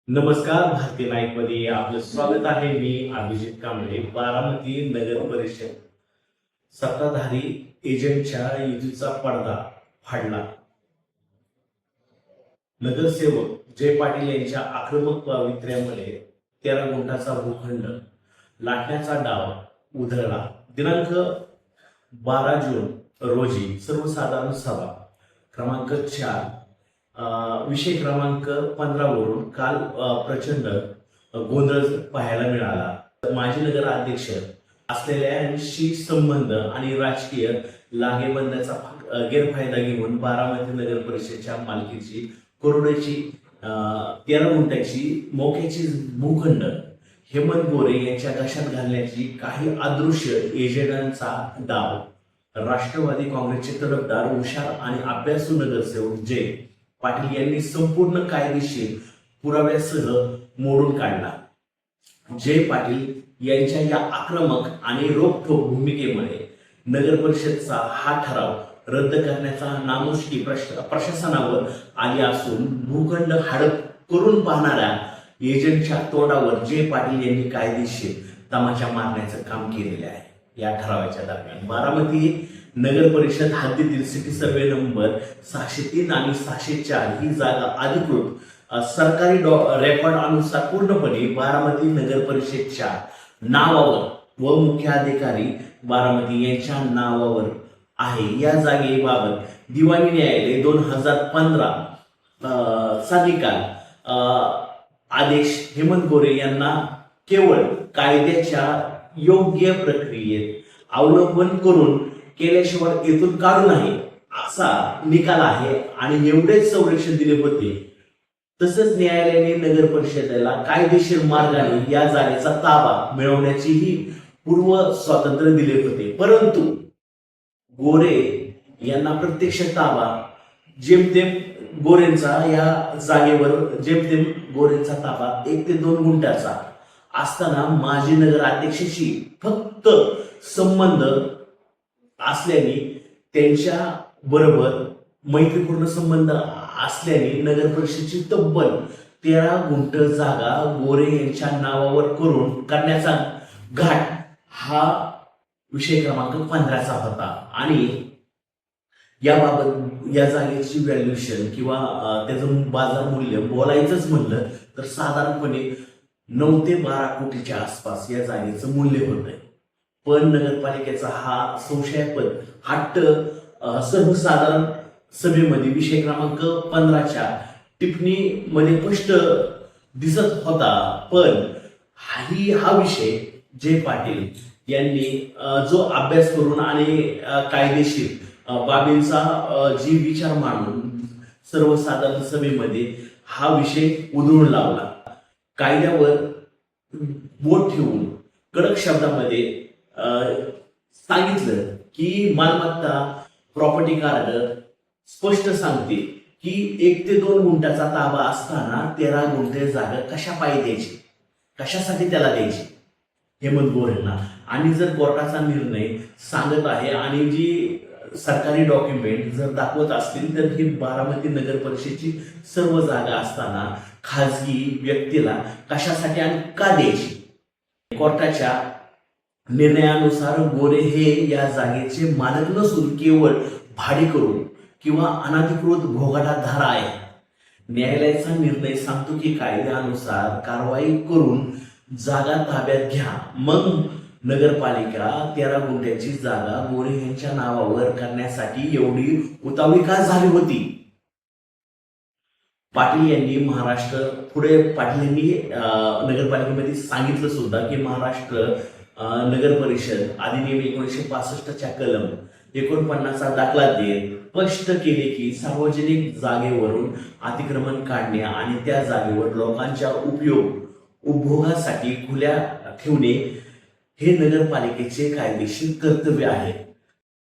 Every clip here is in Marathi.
नमस्कार, भारतीय नाईक मध्ये आपलं स्वागत आहे. मी अभिजित कांबळे. बारामती नगर परिषद सत्ताधारी एजंटच्या युतीचा पडदा फाडला. नगरसेवक जय पाटील यांच्या आक्रमक पवित्र्यामुळे 13 गुंठाचा भूखंड लाटण्याचा डाव उधळला. दिनांक 12 जून रोजी सर्वसाधारण सभा क्रमांक 4 विषय क्रमांक 15 वरून काल प्रचंड गोंधळ पाहायला मिळाला. माजी नगराध्यक्ष असलेल्यांशी संबंध आणि राजकीय लागेबंद्याचा गैरफायदा घेऊन बारामती नगर परिषदेच्या मालकीची करोडोची 13 गुंठ्याची मोक्याची भूखंड हेमंत गोरे यांच्या घशात घालण्याची काही अदृश्य एजंटांचा डाव राष्ट्रवादी काँग्रेसचे तडफदार, हुशार आणि अभ्यासू नगरसेवक जय पाटील यांनी संपूर्ण कायदेशीर पुराव्यासह मोडून काढला. जय पाटील यांच्या या आक्रमक आणि रोखठोक भूमिकेमुळे नगर परिषदचा हा ठराव रद्द करण्याचा नामुष्की प्रशासनावर आली असून भूखंड हडप करून पाहणाऱ्या एजंटच्या तोंडावर जय पाटील यांनी कायदेशीर तमाशा मारण्याचं काम केलेले आहे. या ठरावाच्या दरम्यान बारामती नगर परिषद हद्दीतील सिटी सर्वे नंबर 603 आणि 604 ही जागा अधिकृत सरकारी रेकॉर्ड अनुसार पूर्णपणे बारामती नगर परिषदच्या नावावर व मुख्याधिकारी बारामती यांच्या नावावर आहे. या जागेबाबत दिवाणी न्यायालय 2015 चा निकाल आदेश हेमंत गोरे यांना केवळ कायद्याच्या योग्य प्रक्रियेत अवलंबन करून केल्याशिवाय येथून काढू नये असा निकाल आहे आणि एवढेच संरक्षण दिले होते. तसंच न्यायालयाने नगर परिषदेला कायदेशीर मार्गाने या जागेचा ताबा मिळवण्याचीही पूर्व स्वातंत्र्य दिले होते. परंतु गोरे यांना प्रत्यक्ष ताबा जेमतेम गोरेंचा या जागेवर जेमतेम गोरेंचा ताबा 1 ते 2 गुंठ्याचा असताना माजी नगराध्यक्षाशी फक्त संबंध असल्याने, त्यांच्या बरोबर मैत्रीपूर्ण संबंध असल्याने नगर परिषदेची तब्बल 13 गुंठ जागा गोरे यांच्या नावावर करण्याचा घाट हा विषय क्रमांक 15चा होता. आणि याबाबत या जागेची व्हॅल्युएशन किंवा त्याचं बाजार मूल्य बोलायचंच म्हणलं तर साधारणपणे 9 ते 12 कोटीच्या आसपास या जागेचं मूल्य होत आहे. पण नगरपालिकेचा हा संशयास्पद हट्ट सर्वसाधारण सभेमध्ये विषय क्रमांक 15च्या टिप्पणीमध्ये स्पष्ट दिसत होता. पण हा विषय जय पाटील यांनी जो अभ्यास करून आणि कायदेशीर बाबींचा जी विचार मांडून सर्वसाधारण सभेमध्ये हा विषय उधळून लावला. कायद्यावर बोट ठेवून कडक शब्दामध्ये सांगितलं की मालमत्ता प्रॉपर्टी कार्ड स्पष्ट सांगते की 1 ते 2 गुंठ्याचा ताबा असताना 13 गुंठे जागा कशा पायी द्यायची, कशासाठी त्याला द्यायची हेमंत गोरेंना. आणि जर कोर्टाचा निर्णय सांगत आहे आणि जी सरकारी डॉक्युमेंट जर दाखवत असतील तर ही बारामती नगर परिषदेची सर्व जागा असताना खाजगी व्यक्तीला कशासाठी आणि का द्यायची. कोर्टाच्या निर्णयानुसार गोरे हे या जागेचे मालक नसून केवळ भाडेकरू किंवा अनधिकृत भोगाटाधार आहे. न्यायालयाचा निर्णय सांगतो की कायद्यानुसार कारवाई करून जागा ताब्यात घ्या. मग नगरपालिका 13 गुंठ्याची जागा गोरे यांच्या नावावर करण्यासाठी एवढी उतावळी का झाली होती. पाटील यांनी पाटील यांनी नगरपालिकेमध्ये सांगितलं सुद्धा की महाराष्ट्र नगर परिषद अधिनियम 1965च्या कलम 49 दाखला देत स्पष्ट केले की सार्वजनिक जागेवरून अतिक्रमण काढणे आणि त्या जागेवर लोकांच्या उपभोगासाठी खुल्या ठेवणे हे नगरपालिकेचे कायदेशीर कर्तव्य आहे.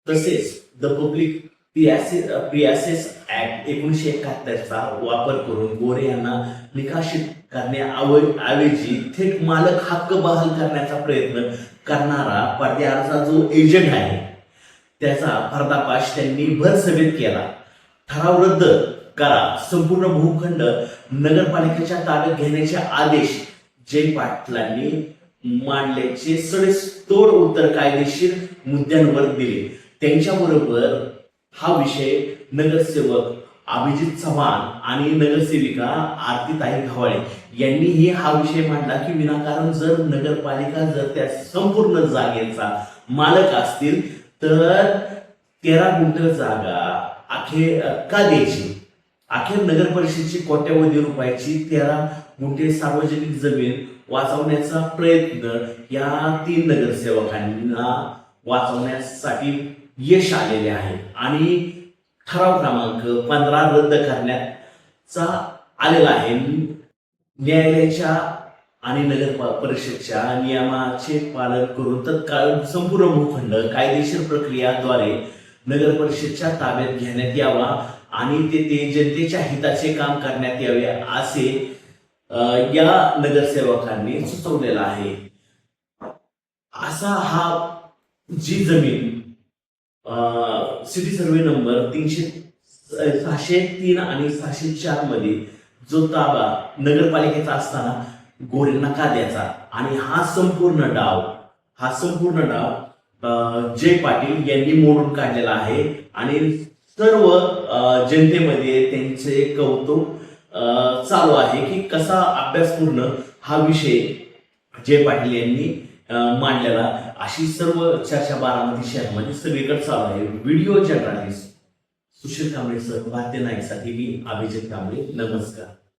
तसेच द पब्लिक प्रियासेस ऍक्ट 1971चा वापर करून गोरे यांना निकाशित करण्याऐवजी थेट मालक हक्क बहाल करण्याचा प्रयत्न करणारा पडद्याआडचा जो एजंट आहे त्याचा पर्दाफाश त्यांनी भर सभेत केला. ठराव रद्द करा. संपूर्ण भूखंड नगरपालिकेच्या ताब्यात घेण्याचे आदेश जय पाटलांनी मांडल्याचे सडेतोड उत्तर कायदेशीर मुद्द्यांवर दिले. त्यांच्याबरोबर हा विषय नगरसेवक अभिजित चव्हाण आणि नगरसेविका आरतीताई घवाळे यांनीही हा विषय मांडला की विनाकारण जर नगरपालिका जर त्या संपूर्ण जागेचा मालक असतील तर 13 गुंठ जागा अखेर का द्यायची. अखेर नगर परिषदेची कोट्यवधी रुपयाची 13 गुंठे सार्वजनिक जमीन वाचवण्याचा प्रयत्न या 3 नगरसेवकांना वाचवण्यासाठी यश आलेले आहे आणि ठराव क्रमांक 15 रद्द करण्याचा आलेला आहे. न्यायालयाच्या आणि नगर परिषदच्या नियमाचे पालन करून तत्काळ संपूर्ण भूखंड कायदेशीर प्रक्रियाद्वारे नगर परिषदच्या ताब्यात घेण्यात यावा आणि ते जनतेच्या हिताचे काम करण्यात यावे असे या नगरसेवकांनी सुचवलेला आहे. असा हा जी जमीन सिटी सर्वे नंबर 603 आणि 604 मध्ये जो ताबा नगरपालिकेचा असताना गोरेंना का द्यायचा आणि हा संपूर्ण डाव जय पाटील यांनी मोडून काढलेला आहे आणि सर्व जनतेमध्ये त्यांचे कौतुक चालू आहे की कसा अभ्यासपूर्ण हा विषय जय पाटील यांनी मांडलेला. अशी सर्व चर्चा बारामती शहरामध्ये सगळीकडे चालू आहे. Video journalist Sushil Kamble sir, भारतीय नाईकसाठी मी अभिजित कांबळे. नमस्कार.